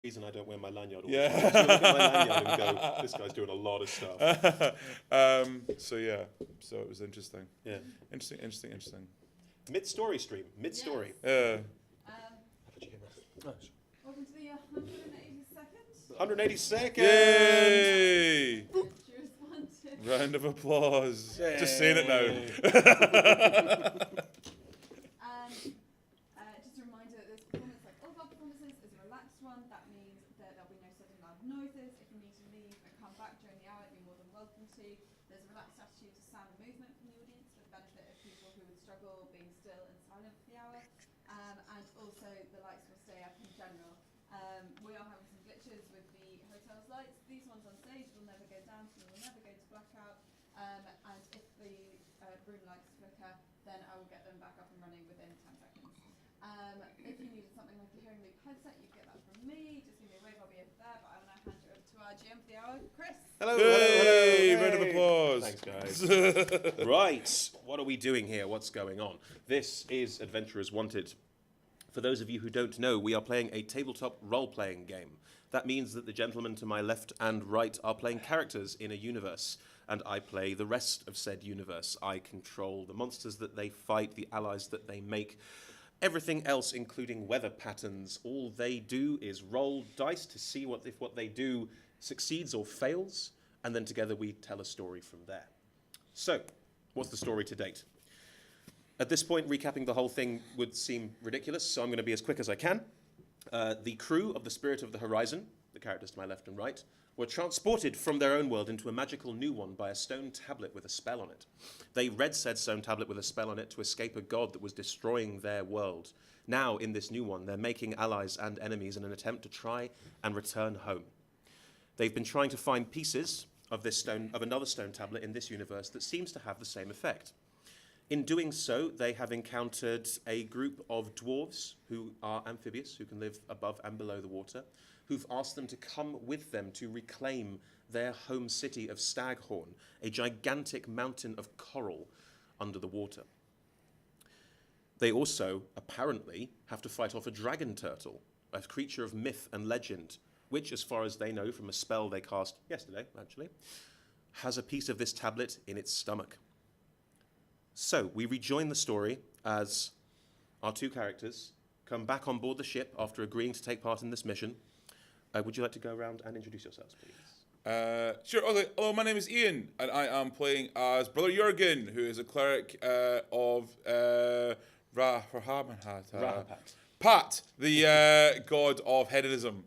reason I don't wear my lanyard all the Yeah. time. So you look at my lanyard and go, this guy's doing a lot of stuff. So it was interesting. Yeah. Interesting. Mid-story stream. Mid-story. Yeah. Oh, Welcome to the 182nd. 182nd! Yay! Adventurers Wanted. Round of applause. Yay. Just saying it now. Just a reminder that this performance, like all of our performances, is a relaxed one. That means that there'll be no sudden loud noises. If you need to leave and come back during the hour, you're more than welcome to. There's a relaxed attitude to sound and movement from the audience for the benefit of people who would struggle being still and silent for the hour. And also the lights will stay up in general. We are having some glitches with the hotel's lights. These ones on stage will never go down, so we will never go to blackout. And if the room lights flicker, then I will get them back up and running within 10 seconds. If you needed something like a hearing loop headset, you can get that from me. Just give me a wave, I'll be over there. But I will now hand you over to our GM for the hour, Chris. Hello, Yay! hello. Round of applause. Thanks, guys. Right, what are we doing here? What's going on? This is Adventurers Wanted. For those of you who don't know, we are playing a tabletop role-playing game. That means that the gentlemen to my left and right are playing characters in a universe, and I play the rest of said universe. I control the monsters that they fight, the allies that they make, everything else, including weather patterns. All they do is roll dice to see if what they do succeeds or fails, and then together we tell a story from there. So, what's the story to date? At this point, recapping the whole thing would seem ridiculous, so I'm going to be as quick as I can. The crew of the Spirit of the Horizon, the characters to my left and right, were transported from their own world into a magical new one by a stone tablet with a spell on it. They read said stone tablet with a spell on it to escape a god that was destroying their world. Now, in this new one, they're making allies and enemies in an attempt to try and return home. They've been trying to find pieces of another stone tablet in this universe that seems to have the same effect. In doing so, they have encountered a group of dwarves who are amphibious, who can live above and below the water, who've asked them to come with them to reclaim their home city of Staghorn, a gigantic mountain of coral under the water. They also, apparently, have to fight off a dragon turtle, a creature of myth and legend, which, as far as they know from a spell they cast yesterday, actually, has a piece of this tablet in its stomach. So, we rejoin the story as our two characters come back on board the ship after agreeing to take part in this mission. Would you like to go around and introduce yourselves, please? Sure. Okay. Hello, my name is Ian, and I am playing as Brother Jurgen, who is a cleric of Rahapat. Pat, the god of hedonism,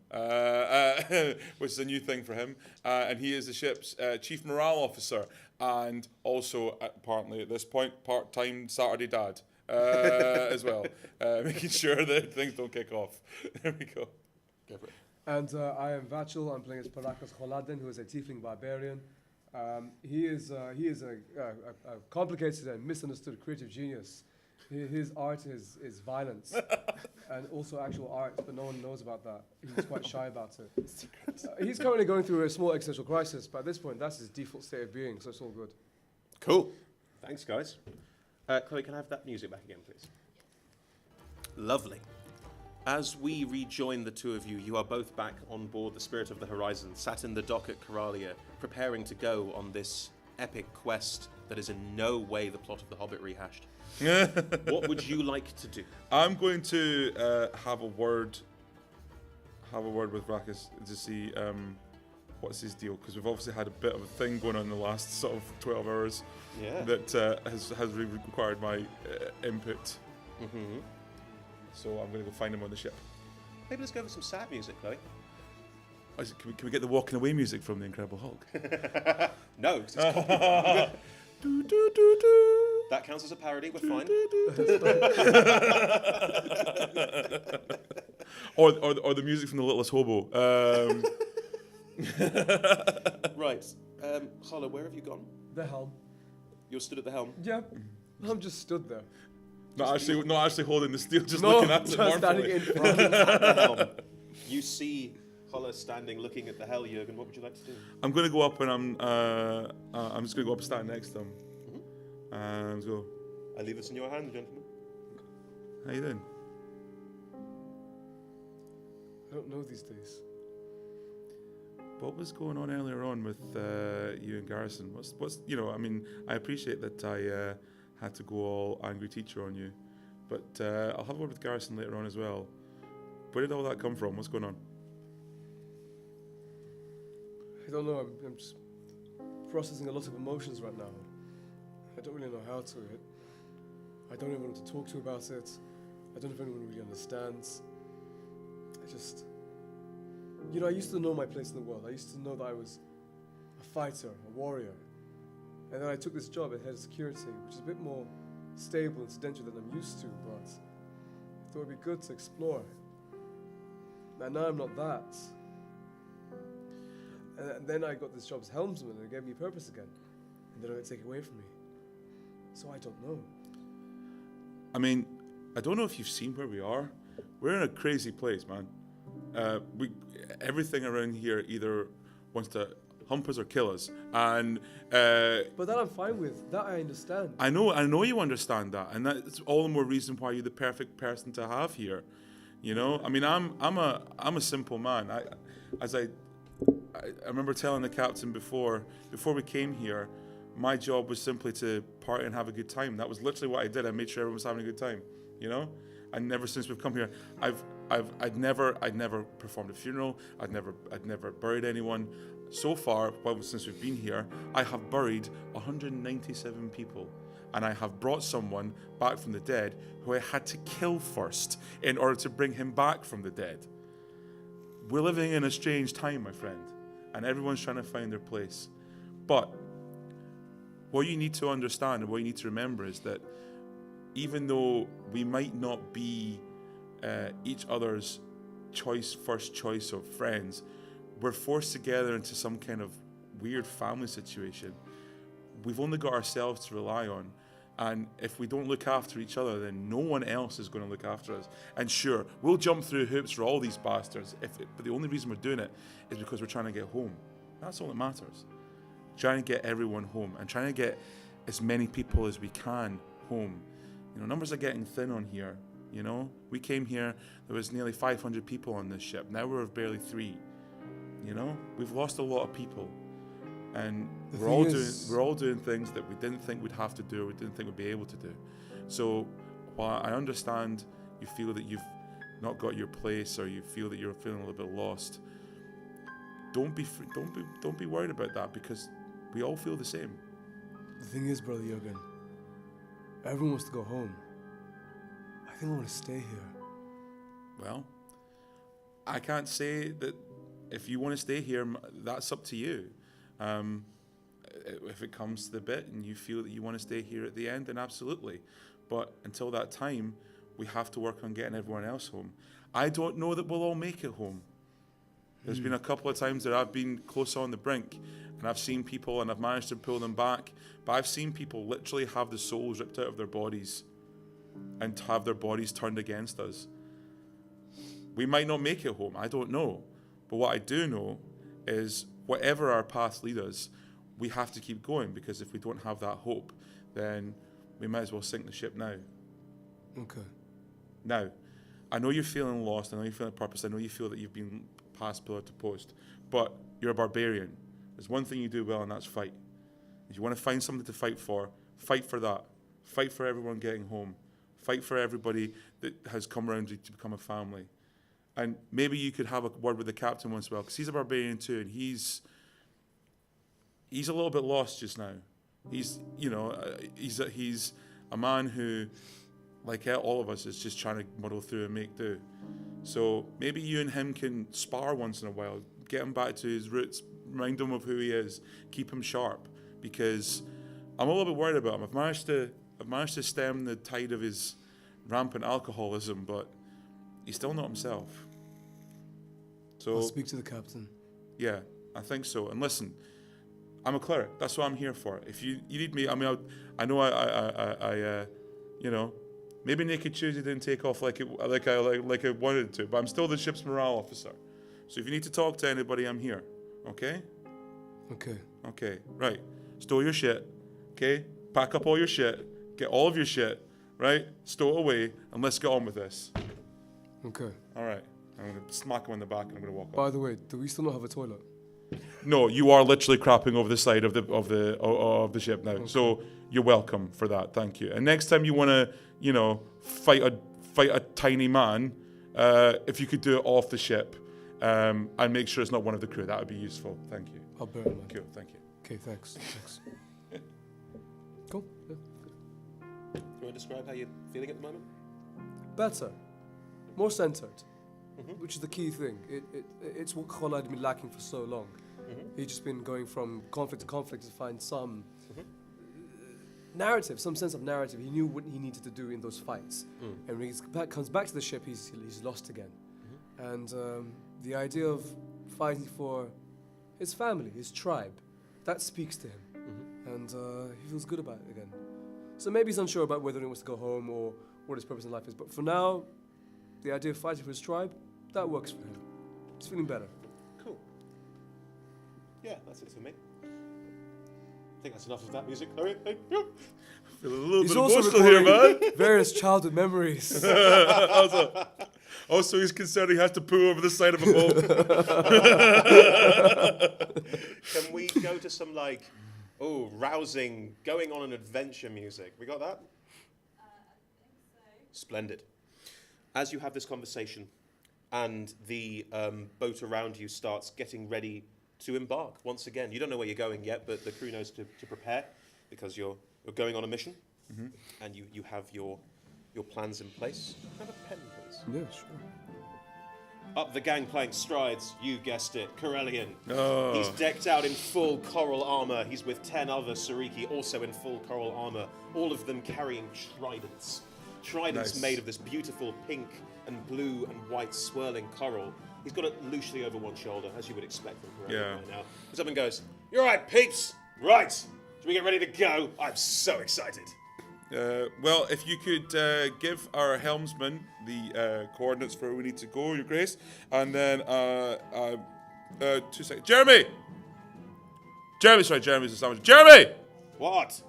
which is a new thing for him, and he is the ship's chief morale officer, and also, apparently at this point, part-time Saturday dad as well, making sure that things don't kick off. There we go. Go for it. And I am Vachel. I'm playing as Parakas Kholadin, who is a tiefling barbarian. He is a complicated and misunderstood creative genius. His art is violence and also actual art, but no one knows about that. He's quite shy about it. He's currently going through a small existential crisis, but at this point, that's his default state of being, so it's all good. Cool. Thanks, guys. Chloe, can I have that music back again, please? Lovely. As we rejoin the two of you, you are both back on board the Spirit of the Horizon, sat in the dock at Coralia, preparing to go on this epic quest that is in no way the plot of The Hobbit rehashed. What would you like to do? I'm going to have a word with Rakas to see what's his deal, because we've obviously had a bit of a thing going on in the last sort of 12 hours that has really required my input. Mm-hmm. So I'm going to go find him on the ship. Maybe let's go for some sad music, Chloe. Can we get the walking away music from The Incredible Hulk? No, 'cause it's copyright. Do, do, do, do. That counts as a parody, we're fine. or the music from The Littlest Hobo. Right. Holla, where have you gone? The helm. You're stood at the helm. Yeah, I'm just stood there. Not actually holding the steel, just No, looking at it just standing mournfully. in front. At the helm. You see Holla standing looking at the hell, Jurgen. What would you like to do? I'm going to go up and I'm just going to go up and stand next to him. And go, I leave this in your hands, gentlemen. how you doing? don't know these days. What was going on earlier on with you and Garrison? What's I mean, I appreciate that I had to go all angry teacher on you, but I'll have a word with Garrison later on as well. Where did all that come from? What's going on? I don't know. I'm just processing a lot of emotions right now. I don't really know how to. I don't even want to talk to you about it. I don't know if anyone really understands. I just... I used to know my place in the world. I used to know that I was a fighter, a warrior. And then I took this job at head of security, which is a bit more stable and sedentary than I'm used to, but I thought it'd be good to explore. And now I'm not that. And then I got this job as helmsman, and it gave me purpose again. And then it take it away from me. So I don't know. I mean, I don't know if you've seen where we are. We're in a crazy place, man. Everything around here either wants to hump us or kill us, and but that I'm fine with. That I understand. I know you understand that, and that's all the more reason why you're the perfect person to have here. I mean, I'm a simple man. I remember telling the captain before we came here, my job was simply to party and have a good time. That was literally what I did. I made sure everyone was having a good time. And never since we've come here, I'd never performed a funeral. I'd never buried anyone. So far, since we've been here, I have buried 197 people, and I have brought someone back from the dead who I had to kill first in order to bring him back from the dead. We're living in a strange time, my friend, and everyone's trying to find their place. But what you need to understand and what you need to remember is that even though we might not be each other's first choice of friends, we're forced together into some kind of weird family situation. We've only got ourselves to rely on, and if we don't look after each other, then no one else is going to look after us. And sure, we'll jump through hoops for all these bastards, but the only reason we're doing it is because we're trying to get home. That's all that matters. Trying to get everyone home and trying to get as many people as we can home. Numbers are getting thin on here. We came here, there was nearly 500 people on this ship. Now we're barely 3. We've lost a lot of people, and we're all doing things that we didn't think we'd have to do, or we didn't think we'd be able to do. So while I understand you feel that you've not got your place, or you feel that you're feeling a little bit lost, don't be worried about that, because we all feel the same. The thing is, Brother Jürgen, everyone wants to go home. I think I want to stay here. Well, I can't say that if you want to stay here, that's up to you. If it comes to the bit and you feel that you want to stay here at the end, then absolutely. But until that time, we have to work on getting everyone else home. I don't know that we'll all make it home. There's been a couple of times that I've been close on the brink, and I've seen people and I've managed to pull them back, but I've seen people literally have the souls ripped out of their bodies and have their bodies turned against us. We might not make it home, I don't know. But what I do know is whatever our paths lead us, we have to keep going, because if we don't have that hope, then we might as well sink the ship now. Okay. Now, I know you're feeling lost, I know you're feeling purpose, I know you feel that you've been passed pillar to post, but you're a barbarian. There's one thing you do well, and that's fight. If you want to find something to fight for that. Fight for everyone getting home. Fight for everybody that has come around you to become a family. And maybe you could have a word with the captain once in a while, because he's a barbarian too, and he's a little bit lost just now. He's a man who, like all of us, is just trying to muddle through and make do. So maybe you and him can spar once in a while, get him back to his roots, remind him of who he is, keep him sharp, because I'm a little bit worried about him. I've managed to stem the tide of his rampant alcoholism, but he's still not himself. So I'll speak to the captain. Yeah, I think so. And listen, I'm a cleric. That's what I'm here for. If you need me, I mean, I know I maybe Naked Tuesday didn't take off like I wanted to, but I'm still the ship's morale officer. So if you need to talk to anybody, I'm here. Okay? Okay. Right. Store your shit. Okay? Pack up all your shit. Get all of your shit. Right? Stow it away, and let's get on with this. Okay. All right. I'm going to smack him on the back and I'm going to walk off. By the way, do we still not have a toilet? No, you are literally crapping over the side of the ship now. Okay. So you're welcome for that. Thank you. And next time you want to, fight a tiny man, if you could do it off the ship, and make sure it's not one of the crew, that would be useful. Thank you. I'll bear it, man. Cool. Thank you. Okay, thanks. Cool. Yeah. Do you want to describe how you're feeling at the moment? Better, more centered, which is the key thing. It's what Kholad had been lacking for so long. He'd just been going from conflict to conflict to find some narrative, some sense of narrative. He knew what he needed to do in those fights. And when he comes back to the ship, he's lost again. And the idea of fighting for his family, his tribe, that speaks to him. And he feels good about it again. So maybe he's unsure about whether he wants to go home or what his purpose in life is. But for now, the idea of fighting for his tribe, that works for him. He's feeling better. Cool. Yeah, that's it for me. I think that's enough of that music. All right, hey, yo. I feel a little He's bit also emotional here, man. various childhood memories. Also, he's concerned he has to poo over the side of a boat. Can we go to some rousing, going on an adventure music? We got that? Splendid. As you have this conversation and the boat around you starts getting ready to embark once again. You don't know where you're going yet, but the crew knows to prepare because you're going on a mission and you have your plans in place. Have a pen, please. Yeah, sure. Up the gangplank strides, you guessed it, Corellian. Oh. He's decked out in full coral armor. He's with 10 other Sariki also in full coral armor, all of them carrying tridents. Tridents made of this beautiful pink and blue and white swirling coral. He's got it loosely over one shoulder, as you would expect from Corellian right now. Comes up and goes, "You're right, peeps. Right. Should we get ready to go? I'm so excited." Well, if you could give our helmsman the coordinates for where we need to go, Your Grace, and then 2 seconds. Jeremy's the sandwich. Jeremy! What?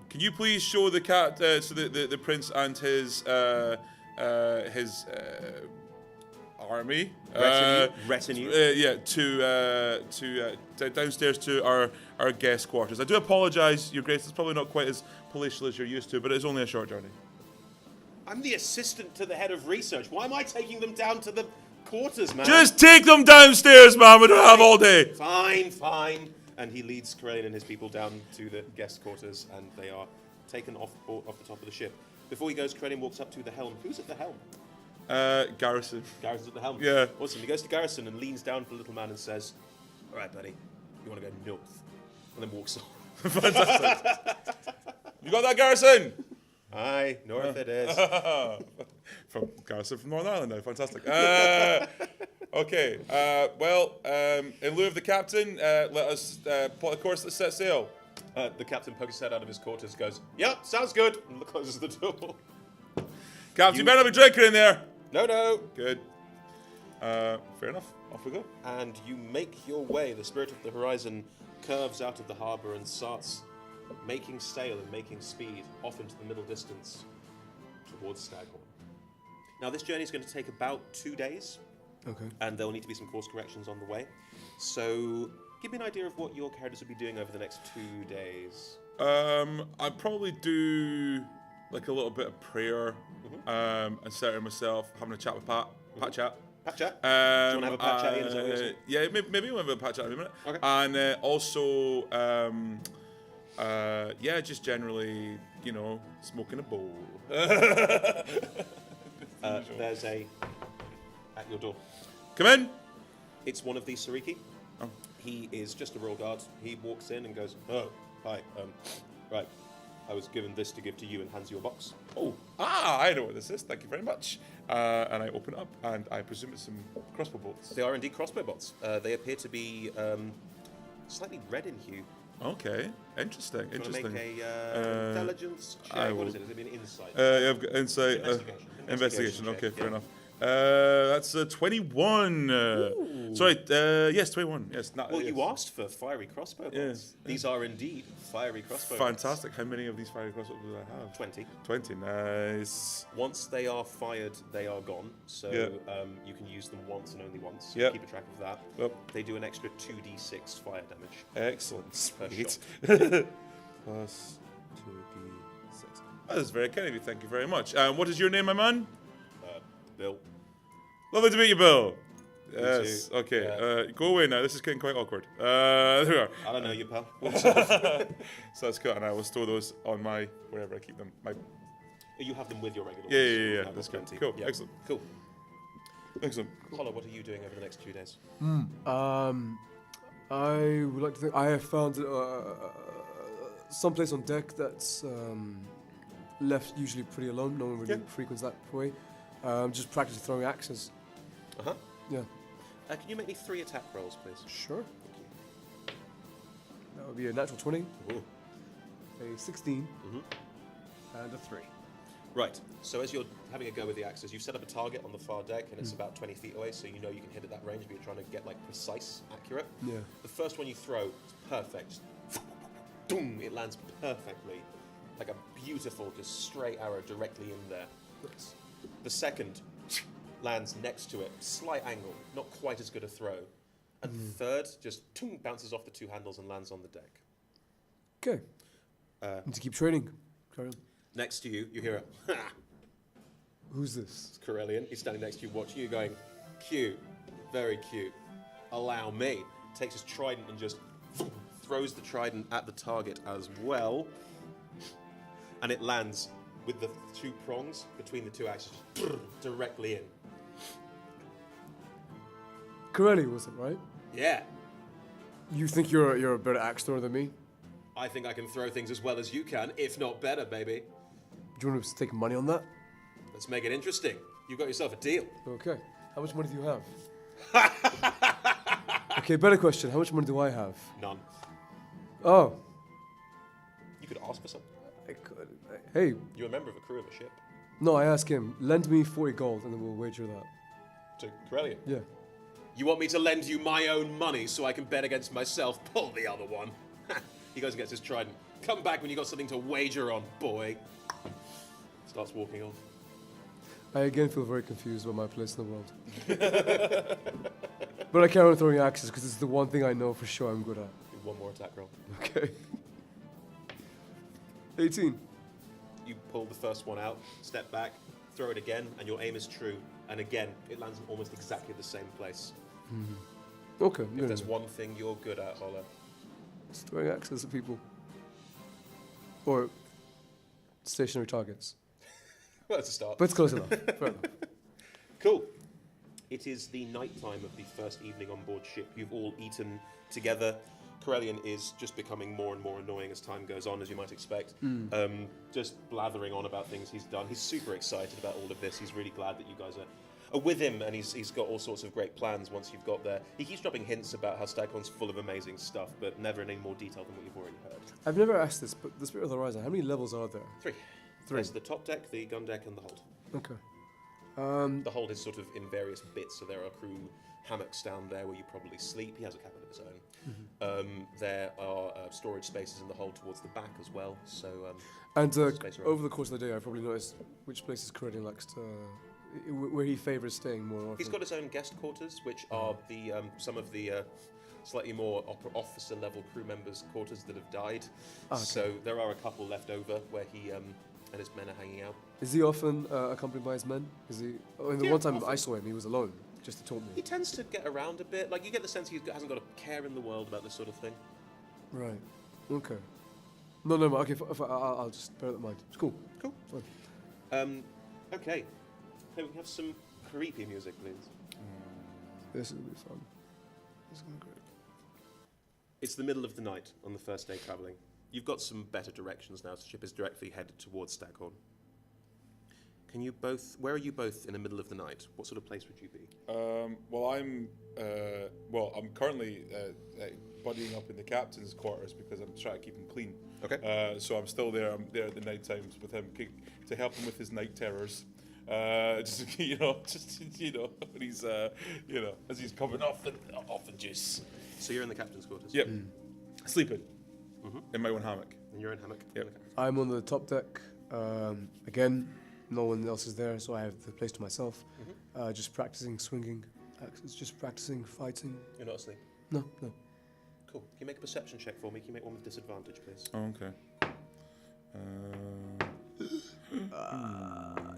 Can you please show the cat, so the prince and his army, retinue. to downstairs to our guest quarters. I do apologise, Your Grace. It's probably not quite as palatial as you're used to, but it's only a short journey. I'm the assistant to the head of research. Why am I taking them down to the quarters, man? Just take them downstairs, man. We don't have all day. Fine. And he leads Corellian and his people down to the guest quarters, and they are taken off the top of the ship. Before he goes, Corellian walks up to the helm. Who's at the helm? Garrison. Garrison's at the helm. Yeah. Awesome. He goes to Garrison and leans down to the little man and says, "All right, buddy, you want to go north?" And then walks off. Fantastic. You got that, Garrison? Aye, north it is. From Garrison from Northern Ireland now. Fantastic. Okay. In lieu of the captain, let us plot a course. Let's set sail. The captain pokes his head out of his quarters, goes, "Yep, sounds good," and closes the door. Captain, you better not be drinking in there. No. Good. Fair enough. Off we go. And you make your way. The Spirit of the Horizon curves out of the harbour and starts making sail and making speed off into the middle distance towards Staghorn. Now, this journey is going to take about 2 days. Okay. And there will need to be some course corrections on the way. So, give me an idea of what your characters will be doing over the next 2 days. I'd probably do like a little bit of prayer and centering myself, having a chat with Pat. Pat chat. Pat chat? Do you want to have a Pat chat in? Is that what you're saying? Yeah, maybe we'll have a Pat chat in a minute. Okay. And also, just generally, smoking a bowl. There's at your door. Come in. It's one of these Sariki. Oh. He is just a royal guard. He walks in and goes, "Oh, hi. Right. I was given this to give to you," and hands you a box. Oh, I know what this is. Thank you very much. And I open it up, and I presume it's some crossbow bolts. They are indeed crossbow bolts. They appear to be slightly red in hue. Okay, interesting. Do you want to make a intelligence check? What is it? Is it an insight? I've got insight. Investigation. Investigation. Okay, check, fair enough. That's 21. Sorry, yes, 21. Yes, Well, you asked for fiery crossbow bolts. These are indeed fiery crossbow bolts. Fantastic. How many of these fiery crossbows do I have? 20. 20. Nice. Once they are fired, they are gone. So you can use them once and only once. So Yep. keep a track of that. Yep. They do an extra 2d6 fire damage. Excellent. Per Sweet. shot. Plus 2d6. That is very kind of you. Thank you very much. What is your name, my man? Bill. Lovely to meet you, Bill. You Yes. too. Okay. Yeah. Go away now. This is getting quite awkward. There we are. I don't know you, pal. So that's good, and I will store those on my wherever I keep them. My You have them with your regular yeah, ones. yeah, You yeah. have That's good. 20. Cool. Yeah. Excellent. Cool. Excellent. Hollow, what are you doing over the next 2 days? I would like to think I have found someplace on deck that's left usually pretty alone. No one really frequents that way. Just practice throwing axes. Uh-huh. Yeah. Can you make me 3 attack rolls, please? Sure. That would be a natural 20, Ooh. a 16, Mhm. and a 3. Right, so as you're having a go with the axes, you've set up a target on the far deck, and it's about 20 feet away, so you know you can hit at that range, but you're trying to get, like, precise, accurate. Yeah. The first one you throw is perfect. Boom! It lands perfectly. Like a beautiful, just straight arrow directly in there. Nice. The second lands next to it, slight angle, not quite as good a throw. And the third just bounces off the 2 handles and lands on the deck. Okay. Need to keep training. Carry on. Next to you, you hear a ha! Who's this? It's Corellian. He's standing next to you watching you going, cute, very cute. Allow me. Takes his trident and just throws the trident at the target as well. And it lands with the 2 prongs between the 2 axes directly in. Corelli was it, right? Yeah. You think you're a better axe thrower than me? I think I can throw things as well as you can, if not better, baby. Do you want to take money on that? Let's make it interesting. You got yourself a deal. Okay. How much money do you have? Okay, better question. How much money do I have? None. Oh. You could ask for something. I could. Hey, You're a member of a crew of a ship. no, I ask him, lend me 40 gold and then we'll wager that. To Corellian. Yeah. You want me to lend you my own money so I can bet against myself? Pull the other one. He goes and gets his trident. Come back when you got something to wager on, boy. Starts walking off. I again feel very confused about my place in the world. But I carry on throwing axes because it's the one thing I know for sure I'm good at. Do 1 more attack roll. Okay. 18. You pull the first one out, step back, throw it again, and your aim is true. And again, it lands in almost exactly the same place. Okay. If there's one thing you're good at, Holler. It's throwing axes at people. Or stationary targets. Well, that's a start. But it's close enough. Fair enough. Cool. It is the night time of the first evening on board ship. You've all eaten together. Corellian is just becoming more and more annoying as time goes on, as you might expect. Just blathering on about things he's done. He's super excited about all of this. He's really glad that you guys are with him, and he's got all sorts of great plans once you've got there. He keeps dropping hints about how Staghold's full of amazing stuff, but never in any more detail than what you've already heard. I've never asked this, but the Spirit of the Horizon, how many levels are there? 3. There's the top deck, the gun deck, and the hold. Okay. The hold is sort of in various bits, so there are crew hammocks down there where you probably sleep. He has a cabin of his own. There are storage spaces in the hold towards the back as well. So And space around. over the course of the day, I probably noticed which places Corellian likes to, where he favours staying more often. He's got his own guest quarters, which are the some of the slightly more opera officer level crew members' quarters that have died. Okay. So there are a couple left over where he and his men are hanging out. Is he often accompanied by his men? Is he? Oh, and the Yeah, one time often. I saw him, he was alone. Just to taunt He me. tends to get around a bit. Like you get the sense he hasn't got a care in the world about this sort of thing. Right. Okay. No. Okay. I'll just bear that in mind. It's cool. Cool. Fine. Okay. Can we have some creepy music, please? This will be fun. This is gonna be great. It's the middle of the night on the first day travelling. You've got some better directions now. The ship is directly headed towards Staghorn. Can you both? Where are you both in the middle of the night? What sort of place would you be? I'm currently buddying up in the captain's quarters because I'm trying to keep him clean. Okay. So I'm still there. I'm there at the night times with him to help him with his night terrors. Just when he's as he's coming off the juice. So you're in the captain's quarters. Yep. Sleeping in my own hammock. And you're in hammock. Yep. I'm on the top deck. Again, no one else is there, so I have the place to myself. Just practicing swinging. Just practicing fighting. You're not asleep. No. Cool. Can you make a perception check for me? Can you make one with disadvantage, please? Oh, okay.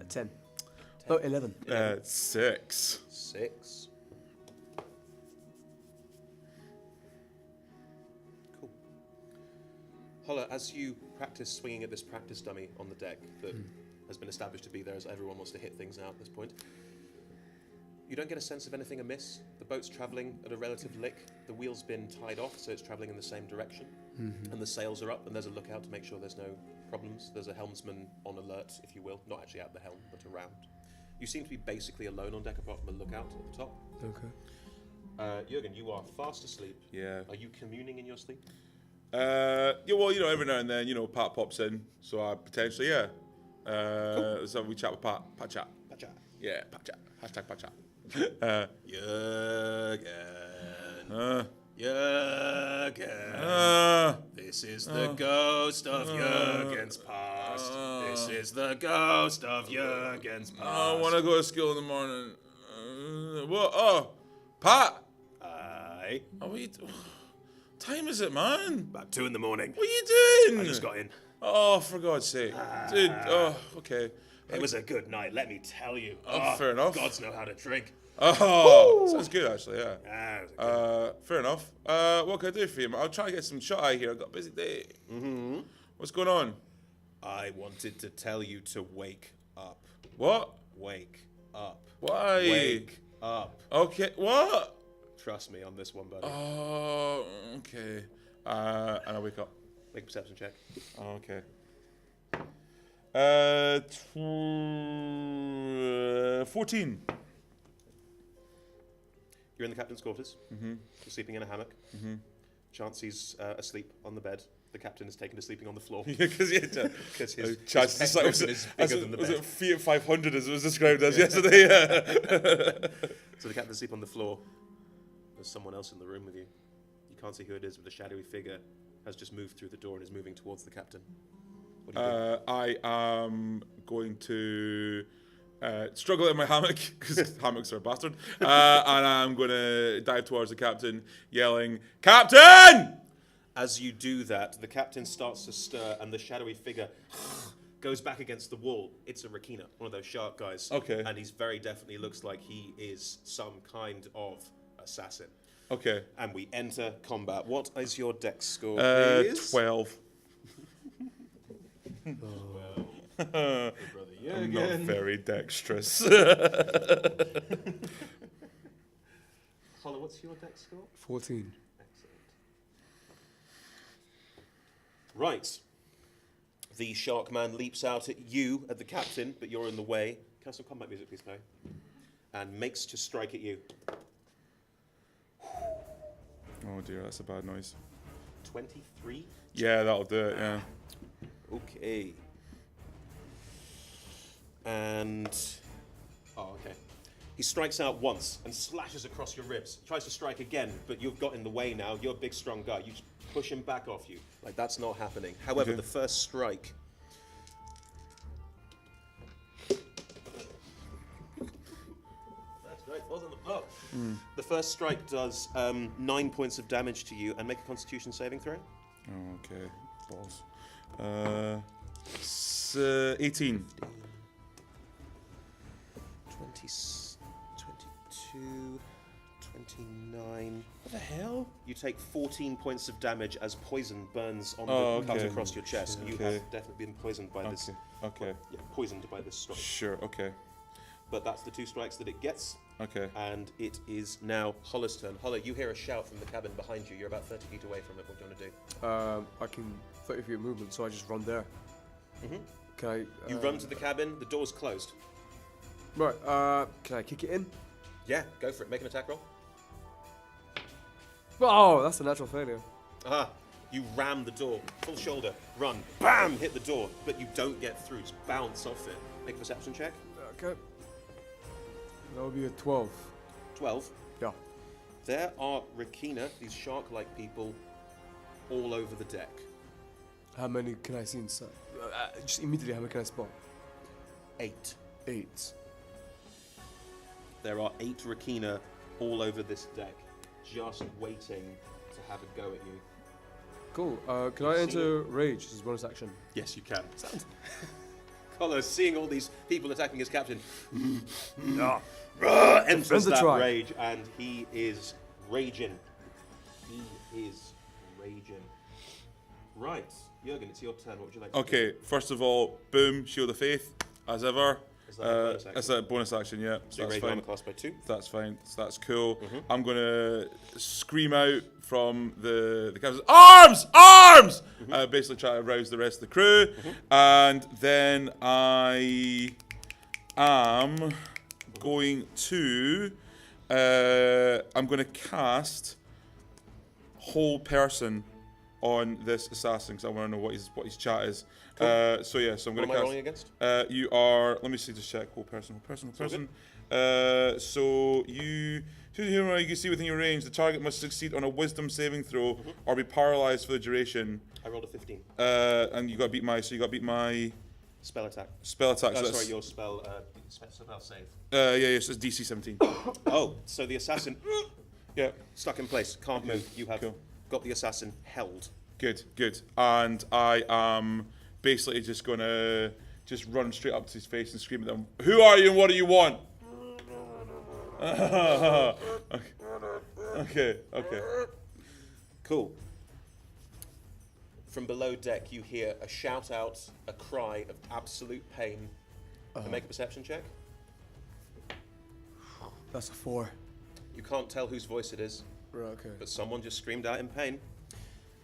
10. No, 11. 6. 6. Cool. Holla, as you practice swinging at this practice dummy on the deck that has been established to be there as everyone wants to hit things out at this point, you don't get a sense of anything amiss. The boat's travelling at a relative lick. The wheel's been tied off, so it's travelling in the same direction. And the sails are up, and there's a lookout to make sure there's no problems. There's a helmsman on alert, if you will. Not actually at the helm, but around. You seem to be basically alone on deck apart from a lookout at the top. Okay. Jürgen, you are fast asleep. Yeah. Are you communing in your sleep? Yeah, well, every now and then, Pat pops in, so I potentially, cool. So we chat with Pat. Pat chat. Pacha. Yeah, Pat chat. Hashtag Pat chat. Jürgen. Jürgen. This is the ghost of Jürgen's past. This is the ghost of Jürgen's past. I want to go to school in the morning. What? Oh, Pat. Aye. Oh, what time is it, man? About 2 in the morning. What are you doing? I just got in. Oh, for God's sake. Dude, okay. It was a good night, let me tell you. Oh, fair enough. Gods know how to drink. Oh, sounds good, actually, yeah. Ah, it was Fair enough. What can I do for you, man? I'll try to get some shut eye here. I've got a busy day. What's going on? I wanted to tell you to wake up. What? Wake up. Why? Wake up. Okay, what? Trust me on this one, buddy. Oh, okay. And I wake up. Make a perception check. Oh, okay. 14. You're in the captain's quarters. You're sleeping in a hammock. Chauncey's asleep on the bed. The captain is taken to sleeping on the floor. Because his chest is bigger than the was bed. it Fiat 500 as it was described as yesterday? Yeah. So the captain's asleep on the floor. There's someone else in the room with you. You can't see who it is, but the shadowy figure has just moved through the door and is moving towards the captain. What do you do? I am going to struggle in my hammock, because hammocks are a bastard, and I'm going to dive towards the captain, yelling, "Captain!" As you do that, the captain starts to stir, and the shadowy figure goes back against the wall. It's a Rakina, one of those shark guys. Okay. And he's very definitely looks like he is some kind of assassin. Okay. And we enter combat. What is your dex score, please? 12. Hey, brother I'm not very dexterous. Holla, what's your dex score? 14. Excellent. Right. The shark man leaps out at you, at the captain, but you're in the way. Can I have some combat music, please, Chloe? And makes to strike at you. Oh dear, that's a bad noise. 23. Yeah, that'll do it, yeah. Okay. And... oh, okay. He strikes out once and slashes across your ribs. Tries to strike again, but you've got in the way now. You're a big, strong guy. You just push him back off you. Like, that's not happening. However, the first strike... that's great. Falls on the block. The first strike does 9 points of damage to you, and make a Constitution saving throw. Oh, okay. Balls. 18. 22, 29. What the hell? You take 14 points of damage as poison burns on Oh, the cut okay. across your chest. You Okay. have definitely been poisoned by this. Okay. Yeah, poisoned by this strike. Sure, okay. But that's the 2 strikes that it gets, Okay. and it is now Holla's turn. Holla, you hear a shout from the cabin behind you. You're about 30 feet away from it. What do you want to do? I can 30 feet of movement, so I just run there. Can I? You run to the cabin. The door's closed. Right. Can I kick it in? Yeah, go for it. Make an attack roll. Oh, that's a natural failure. Aha. You ram the door, full shoulder, run, bam, hit the door, but you don't get through. Just bounce off it. Make a perception check. Okay. That would be a 12. 12. Yeah. There are Rikina, these shark-like people, all over the deck. How many can I see inside? Just immediately, how many can I spot? 8. 8. There are 8 Rikina all over this deck, just waiting to have a go at you. Cool. Can I enter rage as a bonus action? Yes, you can. Collar, seeing all these people attacking his captain, enters that rage, and he is raging. He is raging. Right, Jürgen, it's your turn. What would you like to do? Okay, first of all, boom, Shield of Faith, as ever. Is that a bonus action? It's a bonus action, yeah. So you raise your armor class by 2. That's fine. So that's cool. I'm gonna scream out from the captain, arms, arms! Basically try to rouse the rest of the crew, and then I am going to I'm gonna cast whole person on this assassin because I want to know what his chat is. Cool. So yeah, so I'm What gonna am I cast. rolling against? You are. Let me see. Just check. Whole person. So you can see within your range. The target must succeed on a Wisdom saving throw or be paralyzed for the duration. I rolled a 15. And you got to beat my. So you got to beat my Spell attack. spell attack. Oh, so sorry, your spell save. yeah. So it's DC 17. Oh, so the assassin Yeah. stuck in place, can't move. You have Cool. got the assassin held. Good. And I am basically just gonna just run straight up to his face and scream at them. Who are you and what do you want? Okay. Cool. From below deck, you hear a shout out, a cry of absolute pain. And make a perception check. That's a 4. You can't tell whose voice it is, Right, okay. but someone just screamed out in pain.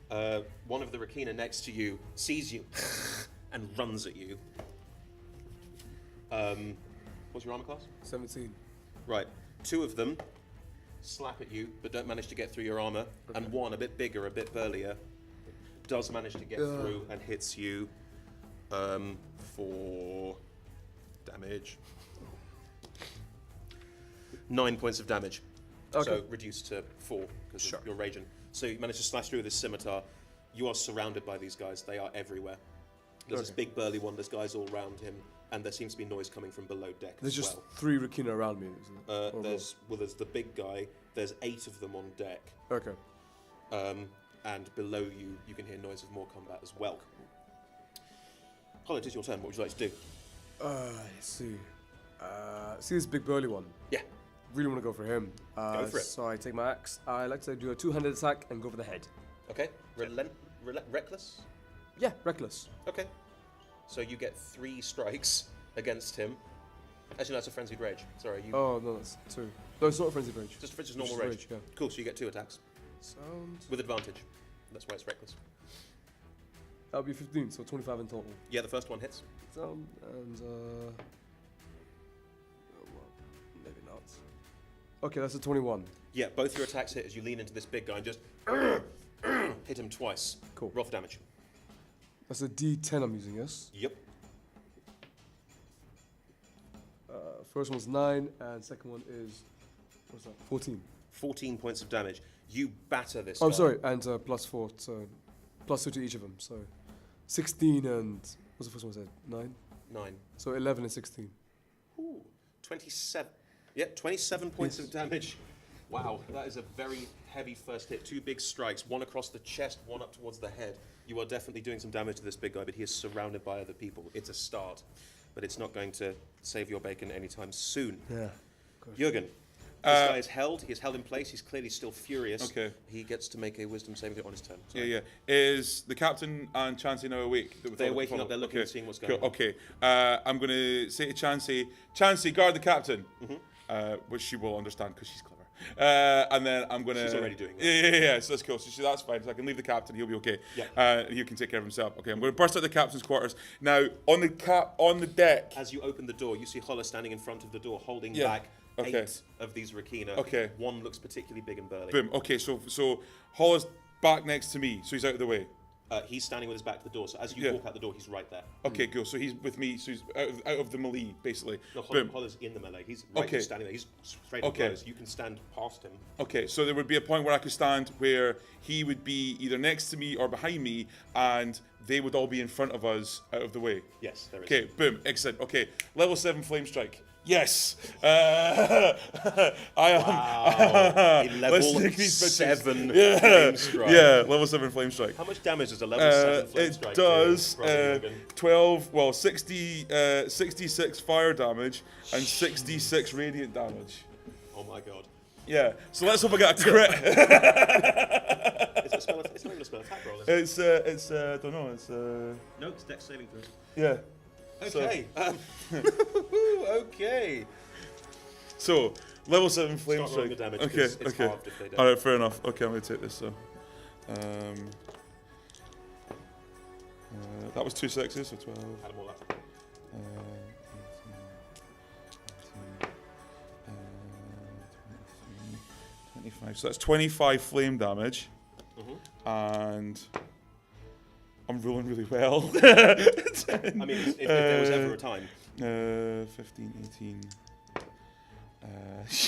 One of the Rikina next to you sees you and runs at you. What's your armor class? 17. Right. 2 of them slap at you, but don't manage to get through your armor. Okay. And 1, a bit bigger, a bit burlier, does manage to get through and hits you for damage. 9 points of damage. Okay. So reduced to 4 because you're raging. So you manage to slash through with this scimitar. You are surrounded by these guys. They are everywhere. There's this big burly one. There's guys all around him, and there seems to be noise coming from below deck. There's as just well. 3 Rikina around me, isn't it? Or There's the big guy. There's 8 of them on deck. more? Okay. And below you, you can hear noise of more combat as well. Colin, it is your turn. What would you like to do? Let's see. See this big burly one? Yeah. Really want to go for him. Go for it. So I take my axe. I like to do a 2-handed attack and go for the head. Okay. Reckless? Yeah, reckless. Okay. So you get 3 strikes against him. Actually, no, it's a frenzied rage. Sorry, you. Oh, no, that's 2. No, it's not a frenzied rage. Just normal rage. Yeah. Cool. So you get 2 attacks Sound. with advantage. That's why it's reckless. That'll be 15, so 25 in total. Yeah, the first one hits. Sound and oh, well, maybe not. Okay, that's a 21. Yeah, both your attacks hit as you lean into this big guy and just hit him twice. Cool. Roll for damage. That's a D10 I'm using, yes? Yep. First one's 9, and second one is, what's that? 14. 14 points of damage. You batter this Oh, I'm guy. sorry, and +4, so +2 to each of them. So 16 and what's the first one I said? 9. 9. So 11 and 16. Ooh, 27. Yeah, 27 points of damage. Wow, that is a very heavy first hit. 2 big strikes, one across the chest, one up towards the head. You are definitely doing some damage to this big guy, but he is surrounded by other people. It's a start, but it's not going to save your bacon anytime soon. Yeah. Jürgen, this guy is held. He is held in place. He's clearly still furious. Okay. He gets to make a wisdom saving throw on his turn. Yeah. Is the captain and Chansey now awake? They're waking up. They're looking and seeing what's going on. Okay. I'm going to say to Chansey, guard the captain, which she will understand because she's clever. And then I'm going to... She's already doing that. Yeah. So that's cool. So that's fine. So I can leave the captain. He'll be okay. Yeah. He can take care of himself. Okay. I'm going to burst out the captain's quarters. Now, on the deck... As you open the door, you see Holler standing in front of the door, holding Yeah. back Okay. 8 of these Rikina. Okay. One looks particularly big and burly. Boom. Okay, so Hollis back next to me, so he's out of the way. He's standing with his back to the door, so as you Yeah. walk out the door, he's right there. Okay, cool. So he's with me. So he's out of the melee, basically. No, Boom. Holler's in the melee. He's right Okay. there standing there. He's straight up Okay. close. You can stand past him. Okay, so there would be a point where I could stand where he would be either next to me or behind me, and they would all be in front of us, out of the way. Yes, there is. Okay, boom, excellent. Okay, level 7 flame strike. Yes. I am. Wow. A level Let's take these bitches. 7 Yeah. flame strike. Yeah, level 7 flame strike. How much damage does a level 7 flame It strike does do? Brother Logan? 66 fire damage and 66 radiant damage. Oh my god. Yeah, so let's hope I get a crit. Is it a spell? It's not even a spell attack roll, is it? It's I don't know, it's No, it's dex saving throw. yeah. Okay. Okay. So, level 7 flame Start rolling strike. the damage, Okay, 'cause it's okay. halved if they don't. Alright, fair enough. Okay, I'm going to take this, so. That was 2 6s, so 12. Add them all up. 25. So that's 25 flame damage. Mhm. And I'm rolling really well. I mean, if there was ever a time. 15, 18.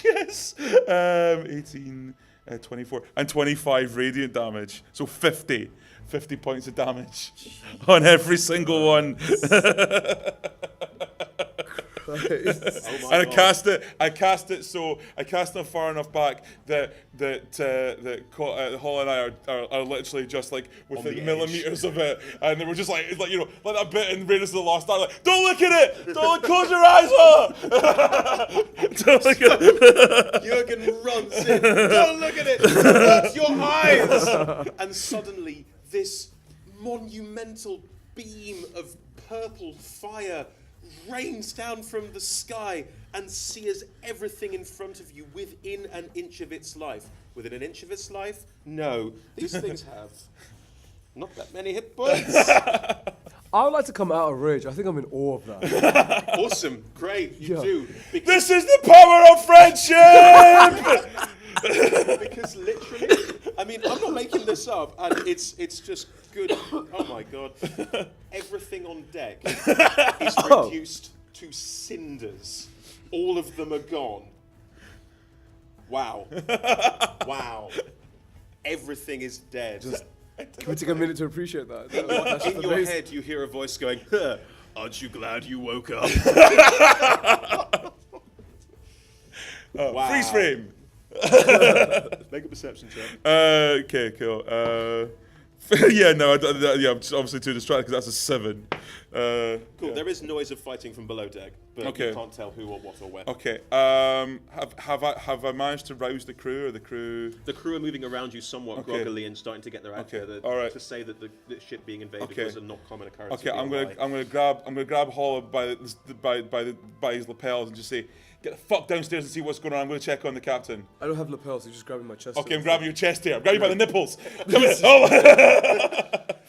Yes! 18, 24. And 25 radiant damage. So 50. 50 points of damage on every single one. Oh my And I God. cast it so I cast them far enough back that Hall and I are literally just like within the millimeters of it, and they were just like it's like like that bit in Raiders of the Lost Ark, like don't look at it, close your eyes, don't look at it. Jurgen runs in. Don't look at it. Close your eyes. And suddenly, this monumental beam of purple fire rains down from the sky and sears everything in front of you within an inch of its life. Within an inch of its life? No. These things have not that many hit points. I would like to come out of rage. I think I'm in awe of that. Awesome. Great. You Yeah. do. This is the power of friendship. Because literally, I mean, I'm not making this up, and it's just good. Oh my god! Everything on deck is reduced to cinders. All of them are gone. Wow! Wow! Everything is dead. Can we take a minute to appreciate that? That's just In your amazing. head, you hear a voice going, "Huh, aren't you glad you woke up?" Wow. Freeze frame. Make a perception check. Okay, cool. Yeah, no, yeah, I'm just obviously too distracted because that's a 7. Cool. Yeah. There is noise of fighting from below deck, but Okay. you can't tell who or what or where. Okay. Have I managed to rouse the crew or the crew? The crew are moving around you somewhat Okay. groggily and starting to get their act Okay, together. all right. To say that the ship being invaded Okay. was a not common occurrence. Okay, would be a lie. I'm gonna grab Holla by his lapels and just say, get the fuck downstairs and see what's going on. I'm gonna check on the captain. I don't have lapels, so you're just grabbing my chest. Okay, I'm grabbing your chest here. I'm grabbing you by the nipples. Come here. Oh.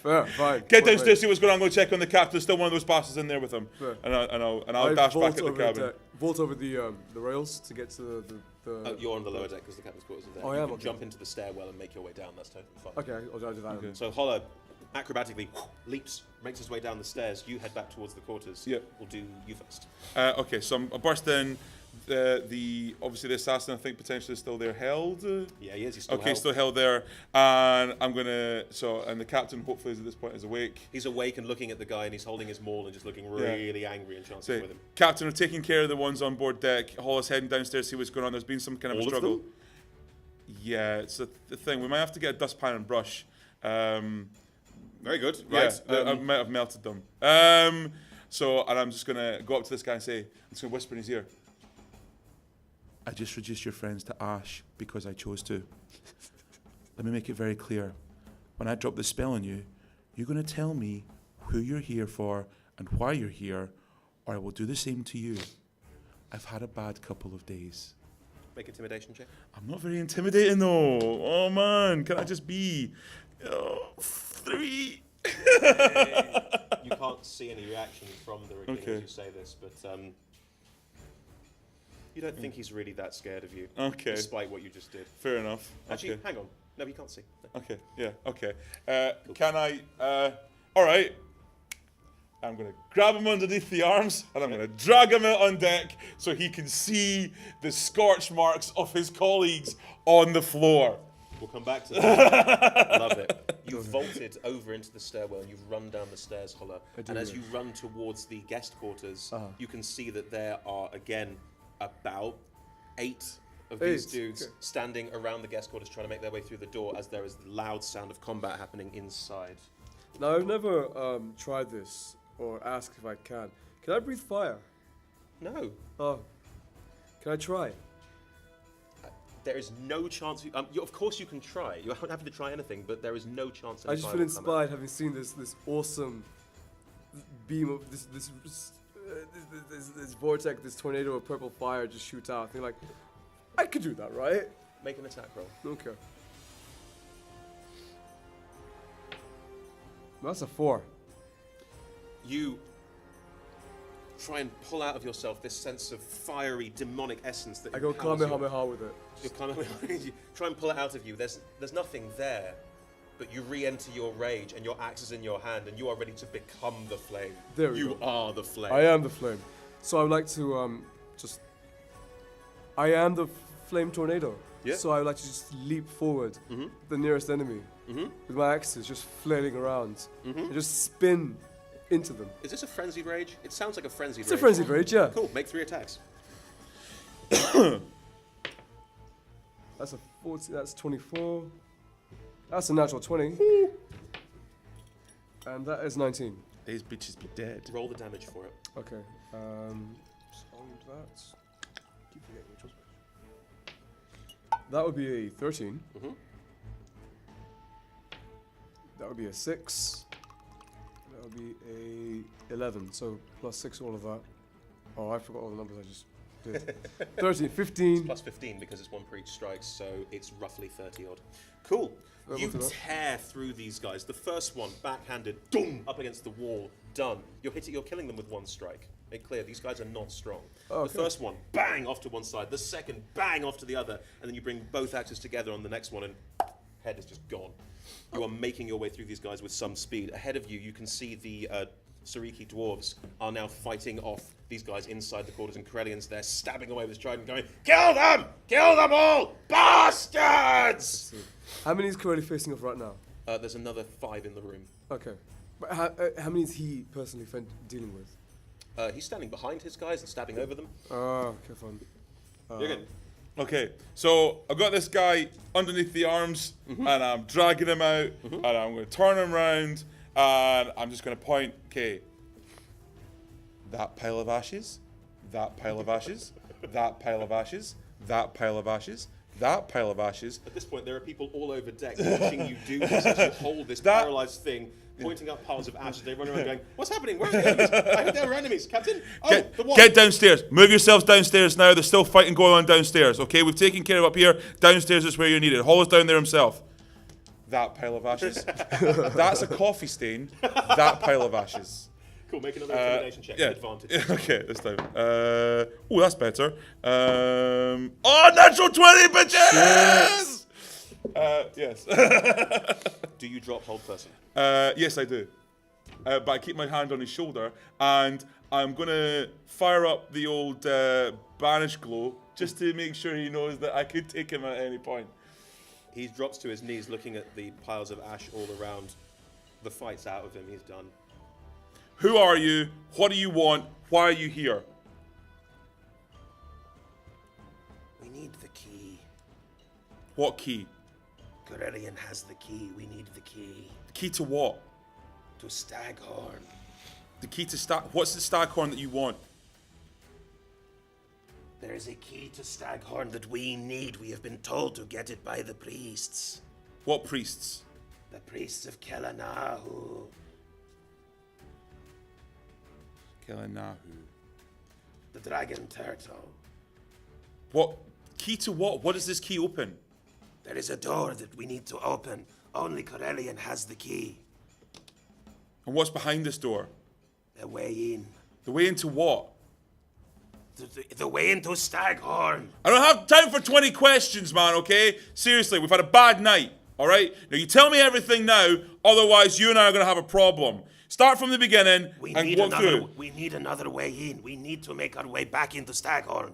Fair, fine. Get Wait, downstairs, see what's going on. I'm going to check on the captain. There's still one of those bastards in there with him. Fair. And I'll I dash vault back at the over cabin. vault over the rails to get to the You're on the lower deck because the captain's quarters are there. Oh, I you am, can okay. jump into the stairwell and make your way down. That's totally fine. Okay, I'll do that. Okay. So Holler acrobatically leaps, makes his way down the stairs. You head back towards the quarters. Yep. We'll do you first. Okay, so I burst in. Obviously the assassin I think potentially is still there held. Yeah, he is. He's still Okay, held. still held there, and I'm gonna and the captain hopefully is at this point is awake. He's awake and looking at the guy, and he's holding his maul and just looking really angry and chancing Say, with him. Captain, we're taking care of the ones on board deck. Hall is heading downstairs to see what's going on. There's been some kind of All a of struggle. them? Yeah, it's the thing. We might have to get a dustpan and brush. Very good. Yeah, Right. I might have melted them. So, and I'm just gonna go up to this guy and say, I'm just gonna whisper in his ear. I just reduced your friends to ash because I chose to. Let me make it very clear. When I drop the spell on you, you're gonna tell me who you're here for and why you're here, or I will do the same to you. I've had a bad couple of days. Make intimidation check. I'm not very intimidating though. Oh man, can I just be 3? You can't see any reaction from the rigging Okay. as you say this, but you don't think he's really that scared of you, Okay, despite what you just did. fair enough. Actually, Okay. hang on. No, you can't see. No. Okay, yeah, okay. Can I, all right. I'm going to grab him underneath the arms and I'm going to drag him out on deck so he can see the scorch marks of his colleagues on the floor. We'll come back to that. Love it. You've vaulted over into the stairwell and you've run down the stairs, Holler. And as you run towards the guest quarters, you can see that there are, again, about 8 of these dudes standing around the guest quarters trying to make their way through the door as there is the loud sound of combat happening inside. Now, I've never tried this or asked if I can. Can I breathe fire? No. Oh. Can I try? There is no chance. Of course you can try. You're happy to try anything, but there is no chance. I just feel inspired having seen this awesome beam of this vortex, this tornado of purple fire just shoot out. I think like, I could do that, right? Make an attack roll. Okay. That's a 4. You try and pull out of yourself this sense of fiery, demonic essence that I go Kamehameha with it. You try and pull it out of you. There's nothing there, but you re-enter your rage and your axe is in your hand and you are ready to become the flame. There we You go. are the flame. I am the flame. So I would like to I am the flame tornado. Yeah. So I would like to just leap forward, the nearest enemy, with my axes just flailing around, and just spin into them. Is this a frenzied rage? It sounds like a frenzied It's rage. a frenzied rage, yeah. Cool, make 3 attacks. That's a 40, that's 24. That's a natural 20. And that is 19. These bitches be dead. Roll the damage for it. Okay. Sound that. Keep forgetting which was which. That would be a 13. That would be a 6. That would be a 11. So plus 6, all of that. Oh, I forgot all the numbers I just did. 13, 15. Plus 15 because it's 1 per each strike, so it's roughly 30 odd. Cool. You tear through these guys. The first one, backhanded, doom, up against the wall, done. You're killing them with 1 strike. Make clear, these guys are not strong. Oh, the first one, bang, off to one side. The second, bang, off to the other. And then you bring both axes together on the next one and head is just gone. You are making your way through these guys with some speed. Ahead of you, you can see the Sariki dwarves are now fighting off these guys inside the quarters, and Corellians there stabbing away with his trident going, kill them! Kill them all! Bastards! How many is Corelli facing off right now? There's another 5 in the room. Okay. But how many is he personally dealing with? He's standing behind his guys and stabbing over them. Oh, okay, fine. You're good. Okay, so I've got this guy underneath the arms and I'm dragging him out and I'm going to turn him around and I'm just going to point, okay, that pile of ashes, that pile of ashes, that pile of ashes, that pile of ashes, that pile of ashes. At this point, there are people all over deck watching you do this as you hold this paralyzed thing, pointing up piles of ashes. They run around going, what's happening? Where are the enemies? I heard there were enemies, Captain. Oh, the one. Get downstairs. Move yourselves downstairs now. There's still fighting going on downstairs, okay? We've taken care of up here. Downstairs is where you're needed. Hollis down there himself. That pile of ashes. That's a coffee stain. That pile of ashes. Cool, make another intimidation check with advantage. Okay, this time. Oh, that's better. Natural 20, bitches! Yes. Do you drop hold person? Yes, I do. But I keep my hand on his shoulder, and I'm going to fire up the old banish glow just to make sure he knows that I could take him at any point. He drops to his knees looking at the piles of ash all around. The fight's out of him, he's done. Who are you? What do you want? Why are you here? We need the key. What key? Corellian has the key. We need the key. The key to what? To Staghorn. The key to What's the staghorn that you want? There is a key to Staghorn that we need. We have been told to get it by the priests. What priests? The priests of Kelanahu. Kelanahu. The dragon turtle. What? Key to what? What does this key open? There is a door that we need to open. Only Corellian has the key. And what's behind this door? The way in. The way into what? The way into Staghorn. I don't have time for 20 questions, man, okay? Seriously, we've had a bad night. All right? Now, you tell me everything now, otherwise you and I are going to have a problem. Start from the beginning and walk through. We need another way in. We need to make our way back into Staghorn.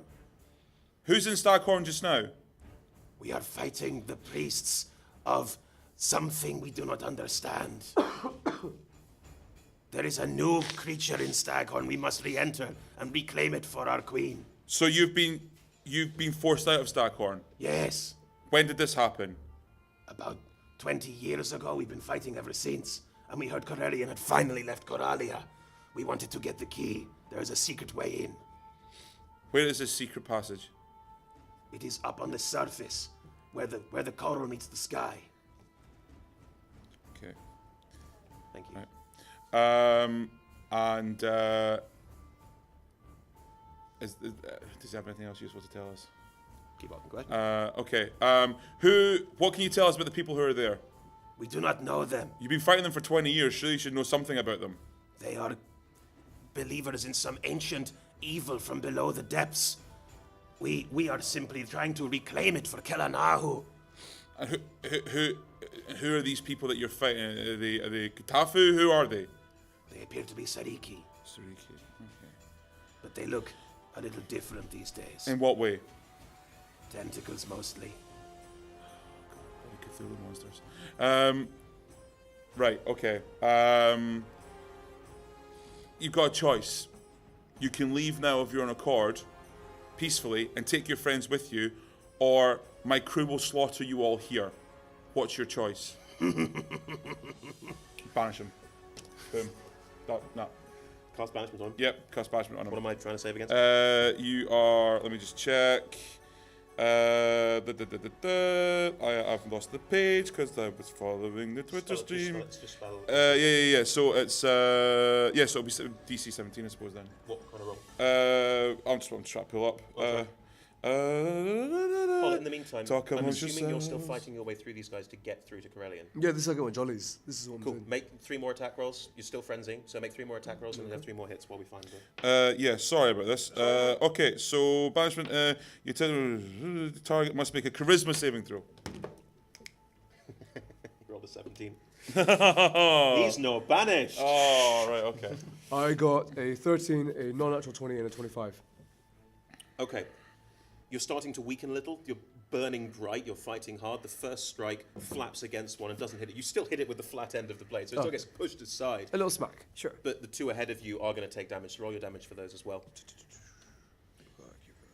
Who's in Staghorn just now? We are fighting the priests of something we do not understand. There is a new creature in Staghorn. We must re-enter and reclaim it for our queen. So you've been forced out of Staghorn. Yes. When did this happen? About 20 years ago, we've been fighting ever since. And we heard Corellian had finally left Coralia. We wanted to get the key. There is a secret way in. Where is this secret passage? It is up on the surface, where the coral meets the sky. Okay. Thank you. Right. Does he have anything else useful to tell us? Keep up, go ahead. Okay. What can you tell us about the people who are there? We do not know them. You've been fighting them for 20 years. Surely you should know something about them. They are believers in some ancient evil from below the depths. We are simply trying to reclaim it for Kelanahu. And who are these people that you're fighting? Are they Katafu? Who are they? They appear to be Sariki, Sariki. Okay. but they look a little different these days. In what way? Tentacles mostly. Bloody Cthulhu monsters. Right. Okay. You've got a choice. You can leave now of your own accord, peacefully, and take your friends with you, or my crew will slaughter you all here. What's your choice? Banish him. Boom. No. Cast banishment on him. Yep, cast banishment on him. What am I trying to save against? You are. Let me just check. I've lost the page because I was following the Twitter stream. Yeah. So it's so it'll be DC 17, I suppose then. What kind of roll? I'm just trying to pull up. Well, in the meantime, Talk I'm amongst assuming you're still yourselves. fighting your way through these guys to get through to Corellian. Yeah, this is like one jollies. This is what I'm Cool. doing. Make 3 more attack rolls. You're still frenzying, so make 3 more attack rolls and then have 3 more hits while we find them. Yeah, sorry about this. Okay, so banishment. You tell the target must make a charisma saving throw. Roll the 17. He's no banished. Oh, right, okay. I got a 13, a non-natural 20, and a 25. Okay. You're starting to weaken a little. You're burning bright. You're fighting hard. The first strike flaps against one and doesn't hit it. You still hit it with the flat end of the blade, so it still gets pushed aside. A little smack, sure. But the 2 ahead of you are going to take damage. So roll your damage for those as well.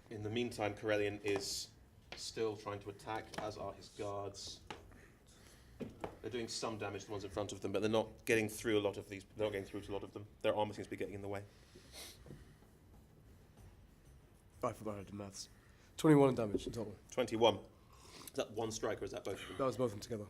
In the meantime, Corellian is still trying to attack, as are his guards. They're doing some damage to the ones in front of them, but they're not getting through a lot of these. They're not getting through to a lot of them. Their armor seems to be getting in the way. I forgot I did maths. 21 damage in total. 21. Is that one strike or is that both of them? That was both of them together.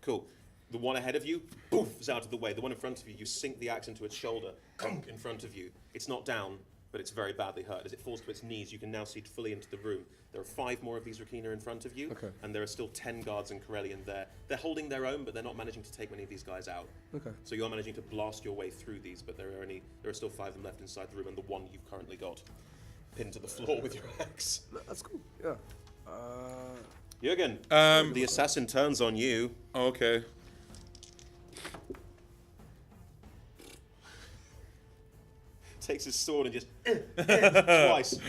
Cool. The one ahead of you, poof, is out of the way. The one in front of you, you sink the axe into its shoulder, kunk, in front of you. It's not down, but it's very badly hurt. As it falls to its knees, you can now see fully into the room. There are 5 more of these Rakina in front of you, Okay. and there are still 10 guards in Corellian there. They're holding their own, but they're not managing to take many of these guys out. Okay. So you're managing to blast your way through these, but there are still 5 of them left inside the room, and the one you've currently got pinned to the floor with your axe. No, that's cool. Yeah. Jürgen, the assassin turns on you. Okay. Takes his sword and just twice.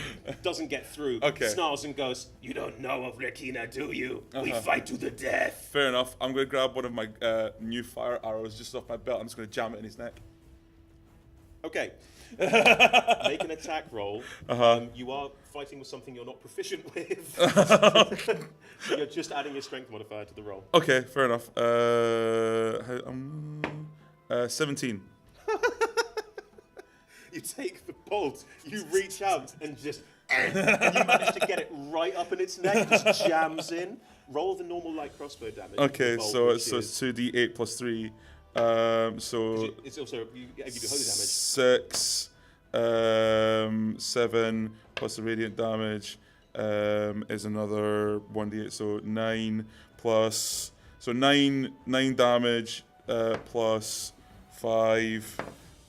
Doesn't get through. Okay. Snarls and goes, "You don't know of Rekina, do you? We fight to the death." Fair enough. I'm going to grab one of my new fire arrows just off my belt. I'm just going to jam it in his neck. Okay. Make an attack roll. You are fighting with something you're not proficient with. So you're just adding your strength modifier to the roll. Okay, fair enough. 17. You take the bolt, you reach out and just, and you manage to get it right up in its neck, just jams in. Roll the normal light crossbow damage. Okay, Bolt, so which it's is- 2d8 plus 3. So It's also, you do holy damage. 6, 7 plus the radiant damage is another 1d8. So 9 plus, so 9 damage plus 5.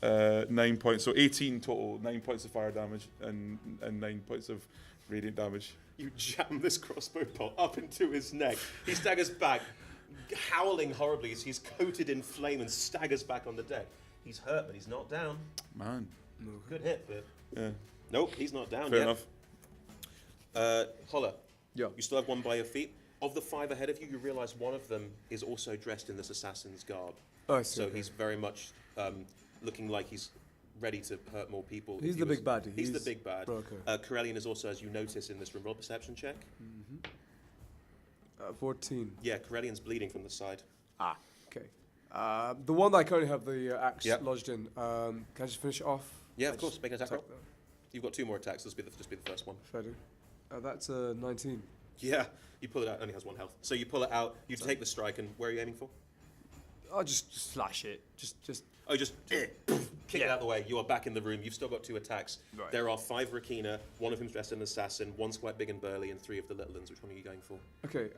9 points, so 18 total. 9 points of fire damage and 9 points of radiant damage. You jam this crossbow bolt up into his neck. He staggers back, howling horribly as he's coated in flame and staggers back on the deck. He's hurt, but he's not down. Man. Good hit, but Yeah. nope, he's not down Fair yet. enough. Holler, Yeah. you still have one by your feet. Of the 5 ahead of you, you realise one of them is also dressed in this assassin's garb. Oh, I see. So okay. he's very much looking like he's ready to hurt more people. He's If he the was- big baddie. He's the big bad. Okay. Corellian is also, as you notice in this room, roll perception check. 14. Yeah, Corellian's bleeding from the side. Okay. The one that I currently have the axe Yep. lodged in, can I just finish it off? Yeah, I of course, just make an attack roll. attack that? You've got 2 more attacks, this will just be the first one. Fair do. That's 19. Yeah, you pull it out, it only has 1 health. So you pull it out, you take the strike, and where are you aiming for? I'll just slash it. Just Oh, just kick it out of the way. You are back in the room. You've still got 2 attacks. Right. There are 5 Rakina, 1 of whom's dressed as an assassin, 1's quite big and burly, and 3 of the little ones. Which one are you going for? okay.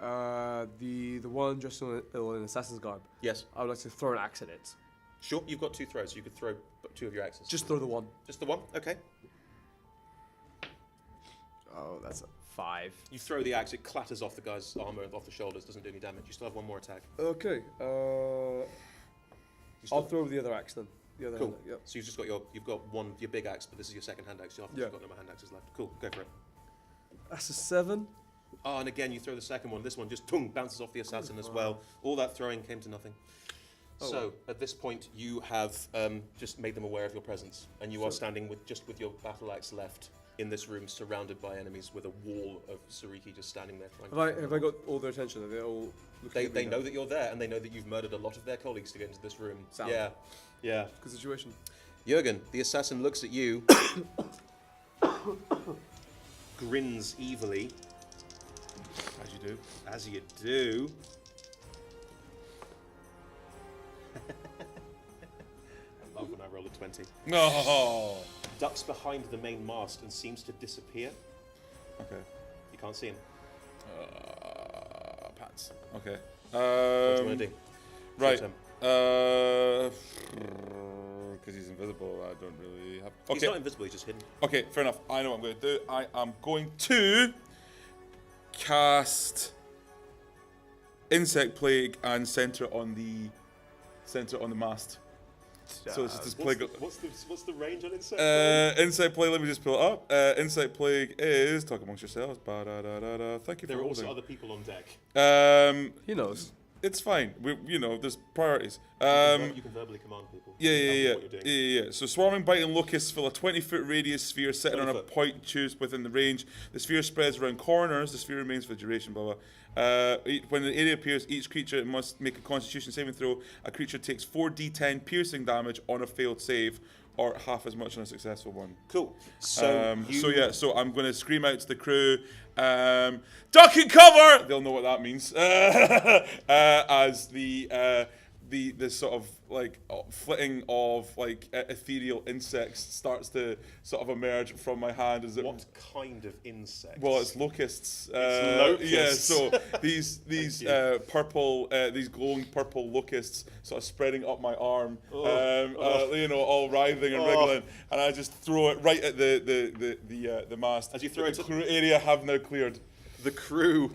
The one dressed in an assassin's garb. Yes. I would like to throw an axe at it. Sure, you've got 2 throws, so you could throw 2 of your axes. Just throw the one. Just the one? Okay. Oh, that's a 5. You throw the axe, it clatters off the guy's armor, off the shoulders, doesn't do any damage. You still have 1 more attack. Okay. You still- I'll throw the other axe then. The other Cool. hand, yep. So you've just got your big axe, but this is your second hand axe. You've got no more hand axes left. Cool, go for it. That's a 7. Oh, and again, you throw the second one. This one just bounces off the assassin as well. All that throwing came to nothing. Oh, So at this point, you have just made them aware of your presence, and you are standing with your battle axe left in this room, surrounded by enemies, with a wall of Sariki just standing there trying. Have I got all their attention? Are they all looking at me They now? know that you're there, and they know that you've murdered a lot of their colleagues to get into this room. Sound. Yeah. Good situation. Jurgen, the assassin looks at you, grins evilly, As you do. as you do. I love when I roll a 20. No. Ducks behind the main mast and seems to disappear. Okay. You can't see him. Pants. Okay. What do you want to do? Right. Short Because he's invisible, I don't really have. He's Okay. not invisible, he's just hidden. Okay, fair enough. I know what I'm going to do. I am going to cast Insect Plague and center on the mast. So it's just this plague. What's the range on insect? Insect Plague. Let me just pull it up. Insect Plague is talk amongst yourselves. Ba-da-da-da-da. Thank you for There are also holding. other people on deck. He knows. It's fine. There's priorities. You can verbally command people. Yeah. What you're doing. So swarming, biting locusts fill a 20-foot radius sphere sitting on a 20 foot. point choose within the range. The sphere spreads around corners. The sphere remains for the duration. Blah blah. When the area appears, each creature must make a Constitution saving throw. A creature takes 4d10 piercing damage on a failed save, or half as much on a successful one. Cool. So, So I'm going to scream out to the crew, duck and cover! They'll know what that means. As the sort of like flitting of like ethereal insects starts to sort of emerge from my hand as it. What kind of insect? Well, it's locusts. It's Yeah, locusts. so these purple, these glowing purple locusts sort of spreading up my arm, all writhing and wriggling, and I just throw it right at the mast. As you throw it the to- crew area have now cleared. The crew.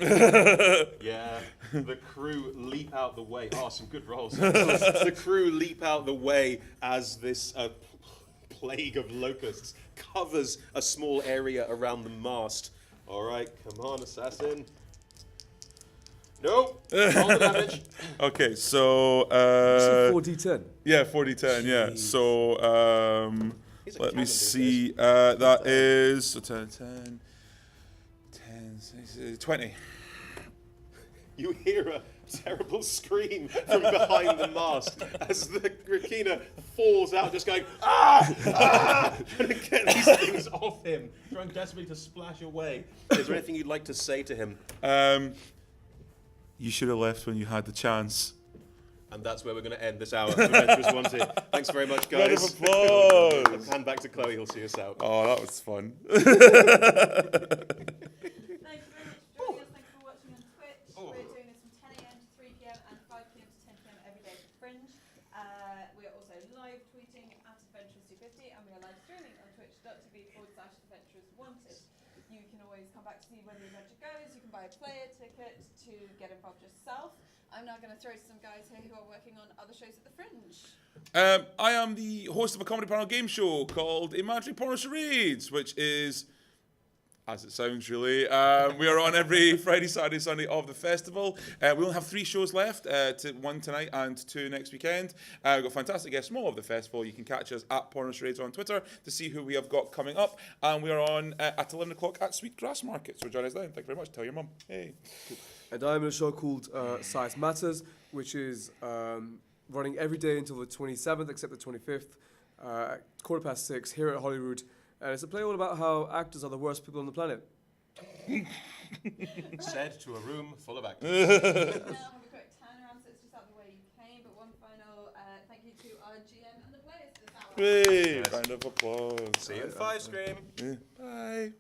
Yeah. The crew leap out the way. Oh, some good rolls. The crew leap out the way as this plague of locusts covers a small area around the mast. All right, come on, assassin. Nope. Roll the damage. Okay, so 4d10. yeah, 40-10, yeah. Jeez. So He's a let cannon me these see. That is so 10, 20. You hear a terrible scream from behind the mast as the Rakina falls out, just going, trying to get these things off him, trying desperately to splash away. Is there anything you'd like to say to him? You should have left when you had the chance. And that's where we're going to end this hour of Adventures Wanted. Thanks very much, guys. Round of applause. Hand back to Chloe, he'll see us out. Oh, that was fun. Thank you very much for joining us. Thanks for watching on Twitch. We're doing this from 10 a.m. to 3 p.m. and 5 p.m. to 10 p.m. every day for Fringe. We are also live tweeting at Adventurers250 and we are live streaming on twitch.tv/AdventurersWanted. You can always come back to see when the adventure goes. You can buy a player ticket to get involved yourself. I'm now going to throw to some guys here who are working on other shows at the Fringe. I am the host of a comedy panel game show called Imaginary Porno Charades, which is, as it sounds really, we are on every Friday, Saturday, Sunday of the festival. We only have 3 shows left, one tonight and 2 next weekend. We've got fantastic guests from all over the festival. You can catch us at Porno Charades on Twitter to see who we have got coming up. And we are on at 11 o'clock at Sweetgrass Market. So join us then. Thank you very much. Tell your mum. Hey. And I'm in a show called Size Matters, which is running every day until the 27th, except the 25th, at 6:15 here at Holyrood. And it's a play all about how actors are the worst people on the planet. Said to a room full of actors. Now have a quick turnaround, so it's just out the way you came. But one final thank you to our GM and the players for this hour. Hey, Nice. round of applause. See you in 5 Scream. Bye.